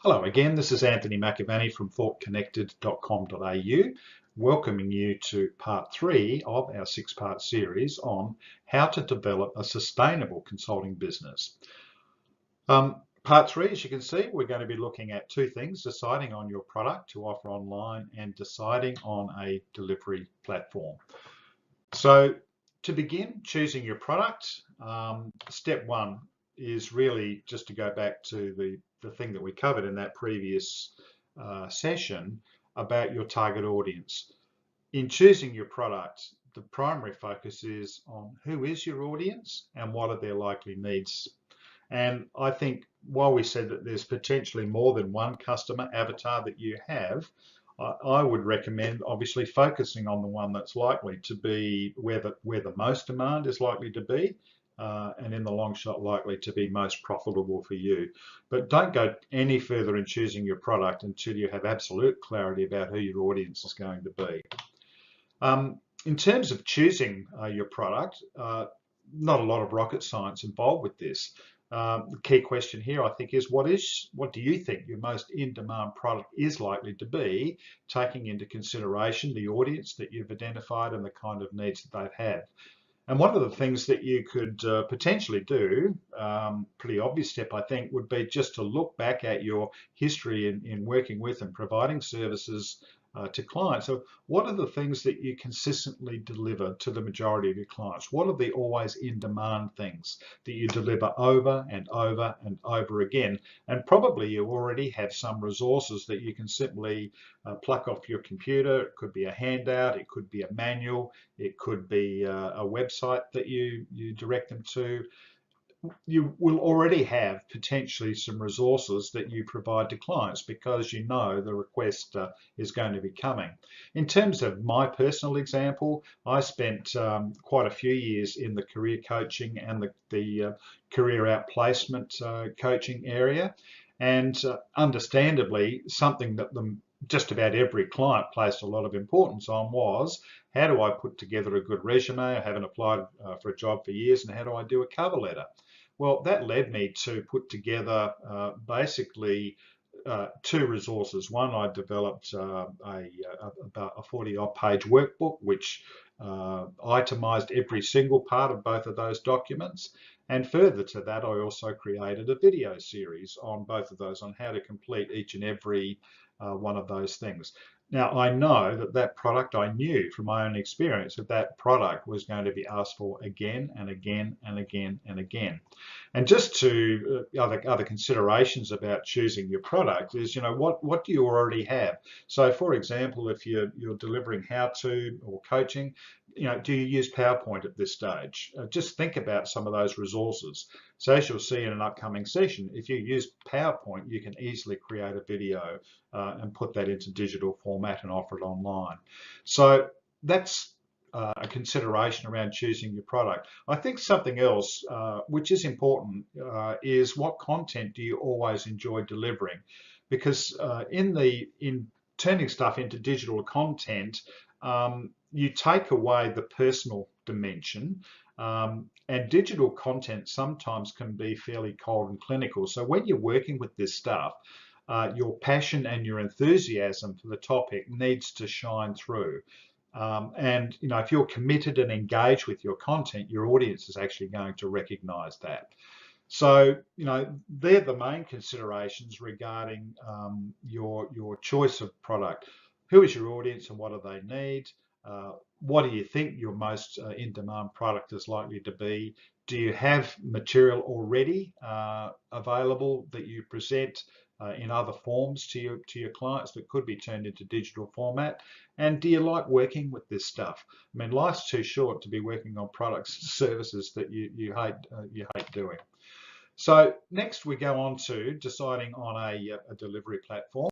Hello again, this is Anthony McAvaney from thoughtconnected.com.au, welcoming you to part 3 of our 6-part series on how to develop a sustainable consulting business. Part 3, as you can see, we're going to be looking at two things: deciding on your product to offer online and deciding on a delivery platform. So to begin choosing your product, step 1 is really just to go back to the thing that we covered in that previous session about your target audience. In choosing your product, the primary focus is on who is your audience and what are their likely needs. And I think while we said that there's potentially more than one customer avatar that you have, I would recommend obviously focusing on the one that's likely to be where the most demand is likely to be, and in the long shot likely to be most profitable for you. But don't go any further in choosing your product until you have absolute clarity about who your audience is going to be. In terms of choosing your product, not a lot of rocket science involved with this. The key question here, I think, is what do you think your most in-demand product is likely to be, taking into consideration the audience that you've identified and the kind of needs that they've had. And one of the things that you could potentially do, pretty obvious step, I think, would be just to look back at your history in working with and providing services to clients. So what are the things that you consistently deliver to the majority of your clients? What are the always in demand things that you deliver over and over and over again? And probably you already have some resources that you can simply pluck off your computer. It could be a handout, it could be a manual, it could be a website that you direct them to. You will already have potentially some resources that you provide to clients because you know the request is going to be coming. In terms of my personal example, I spent quite a few years in the career coaching and the career outplacement coaching area, and understandably something that just about every client placed a lot of importance on was, how do I put together a good resume? I haven't applied for a job for years, and how do I do a cover letter? Well, that led me to put together basically two resources. One, I developed about a 40-odd page workbook, which itemized every single part of both of those documents. And further to that, I also created a video series on both of those, on how to complete each and every one of those things. Now, I know that product, I knew from my own experience that product was going to be asked for again and again and again and again. And just to other considerations about choosing your product is, what do you already have? So, for example, if you're delivering how-to or coaching, do you use PowerPoint at this stage? Just think about some of those resources. So as you'll see in an upcoming session, if you use PowerPoint, you can easily create a video and put that into digital format and offer it online. So that's a consideration around choosing your product. I think something else which is important is what content do you always enjoy delivering? Because in turning stuff into digital content, you take away the personal dimension, and digital content sometimes can be fairly cold and clinical. So when you're working with this stuff, your passion and your enthusiasm for the topic needs to shine through. And if you're committed and engaged with your content, your audience is actually going to recognize that. So, they're the main considerations regarding your choice of product. Who is your audience and what do they need? What do you think your most in-demand product is likely to be? Do you have material already available that you present in other forms to your clients that could be turned into digital format? And do you like working with this stuff? I mean, life's too short to be working on products and services that you hate doing. So next we go on to deciding on a delivery platform.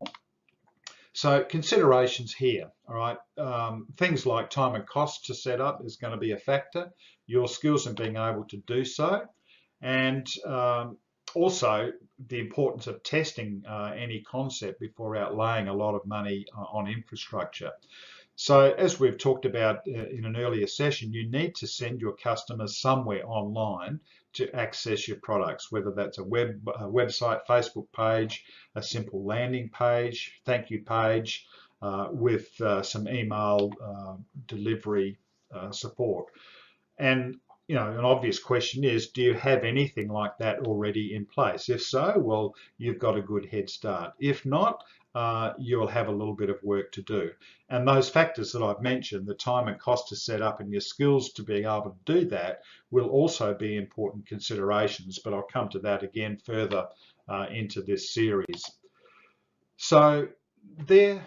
So considerations here, all right, things like time and cost to set up is going to be a factor, your skills in being able to do so, and also the importance of testing any concept before outlaying a lot of money on infrastructure. So as we've talked about in an earlier session, you need to send your customers somewhere online to access your products, whether that's a website, Facebook page, a simple landing page, thank you page, with some email delivery support. And an obvious question is, do you have anything like that already in place? If so, well, you've got a good head start. If not, you'll have a little bit of work to do. And those factors that I've mentioned, the time and cost to set up and your skills to being able to do that, will also be important considerations, but I'll come to that again further into this series. So they're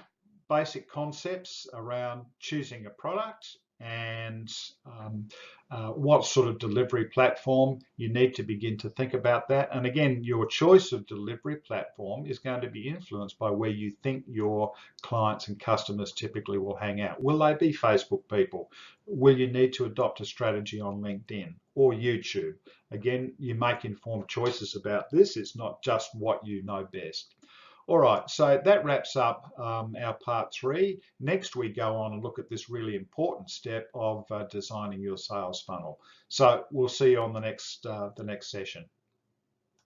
basic concepts around choosing a product and what sort of delivery platform you need to begin to think about that. And again, your choice of delivery platform is going to be influenced by where you think your clients and customers typically will hang out. Will they be Facebook people? Will you need to adopt a strategy on LinkedIn or YouTube? Again, you make informed choices about this. It's not just what you know best. All right, so that wraps up our part 3. Next, we go on and look at this really important step of designing your sales funnel. So we'll see you on the next session.